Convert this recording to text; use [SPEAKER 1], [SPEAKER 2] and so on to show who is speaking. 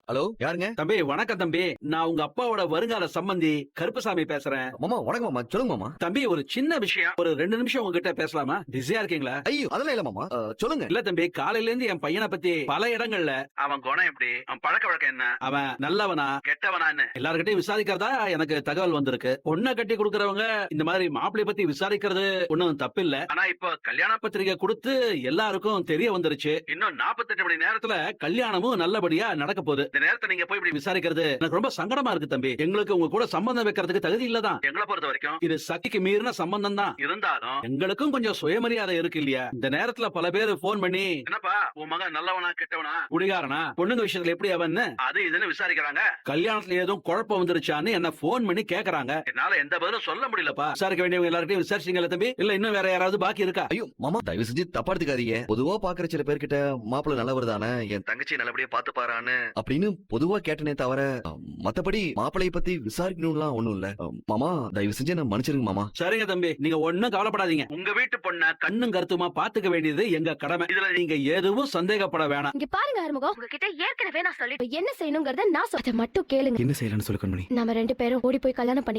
[SPEAKER 1] Hello, யாருங்க?
[SPEAKER 2] தம்பி வணக்கம் தம்பி. நான் உங்க அப்பாவோட வருங்கால சம்பந்தி கருப்பசாமி பேசுறேன்.
[SPEAKER 1] மாமா வணக்கம் மாமா. சொல்லுங்க மாமா.
[SPEAKER 2] தம்பி ஒரு சின்ன விஷயம், ஒரு 2 நிமிஷம் உங்ககிட்ட பேசலாமா? பிஸியா இருக்கீங்களா?
[SPEAKER 1] ஐயோ அதெல்லாம் இல்ல மாமா. சொல்லுங்க.
[SPEAKER 2] இல்ல தம்பி, காலையில இருந்து என் பையனை பத்தி பல இடங்கள்ல அவன் குணம் எப்படி, அவன் பழக்க வழக்கம் என்ன, அவன் நல்லவனா கெட்டவனான்னு எல்லார்கிட்டயும் விசாரிக்கிறதா எனக்கு தகவல் வந்திருக்கு. பொண்ணை கட்டி கொடுக்கறவங்க இந்த மாதிரி மாப்பிள்ளை பத்தி விசாரிக்கிறது ஒண்ணும் தப்பு இல்ல. ஆனா இப்ப கல்யாண பத்திரிகை கொடுத்து எல்லாருக்கும் தெரிய வந்துருச்சு. இன்னும் 48 மணி நேரத்துல கல்யாணமும் நல்லபடியா நடக்க போகுது. இந்த நேரத்தை நீங்க போய் இப்படி விசாரிக்கிறது எனக்கு ரொம்ப சங்கடமா இருக்கு தம்பி. எங்களுக்கு உங்க கூட சம்பந்தம் வைக்கிறதுக்கு தகுதி இல்லதான். எங்களை பொறுத்த வரைக்கும் இது சக்திக்கு மீறின சம்பந்தம் தான். இருந்தாலும் எங்களுக்கும் கொஞ்சம் சுயமரியாதை இருக்கு இல்லையா? இந்த நேரத்துல பல பேர் போன் பண்ணி, என்னப்பா உன் மகன் நல்லவனா கெட்டவனா, குடிகாரனா, பொண்ணுங்க விஷயத்துல எப்படி அவன்னு அது இதுன்னு விசாரிக்கிறாங்க. கல்யாணத்துல ஏதும் குழப்பம் வந்துருச்சான்னு என்ன போன் பண்ணி கேக்குறாங்க. என்னால எந்த பதிலும் சொல்ல முடியலப்பா. விசாரிக்க வேண்டியவங்க எல்லார்கிட்டயும் விசாரிச்சீங்களா தம்பி? இல்ல இன்னும் வேற யாராவது பாக்கி இருக்கா?
[SPEAKER 1] ஐயோ மாமா, தயவு செஞ்சு தப்பா எடுத்துக்காதீங்க. பொதுவா பாக்குற சில பேர்கிட்ட மாப்பிள்ள நல்லவர் தானே, என் தங்கச்சி நல்லபடியா பாத்து பாரான்னு அப்படின்னு பொதுவா கேட்டனே தவிர மத்தபடி மாப்பிளைய பத்தி விசாரிக்கணும்லாம் ஒண்ணும் இல்ல. மாமா தயவு செஞ்சு என்ன மன்னிச்சிருங்க மாமா.
[SPEAKER 2] சரிங்க தம்பி, நீங்க ஒண்ணும் கவலைப்படாதீங்க. உங்க வீட்டு பொண்ண கண்ணும் கருத்துமா பாத்துக்க வேண்டியது எங்க கடமை. இதுல நீங்க எதுவும் சந்தேகப்பட வேணாம்.
[SPEAKER 3] இங்க பாருங்க ஆறுமுகம், உங்ககிட்ட ஏற்கனவே நான் சொல்லி என்ன செய்யணுங்கிறத நான் சொல்ல மட்டும் கேளுங்க.
[SPEAKER 1] என்ன செய்யலாம்னு சொல்லு கண்மணி.
[SPEAKER 3] நம்ம 2 பேரும் ஓடி போய் கல்யாணம் பண்ணிக்க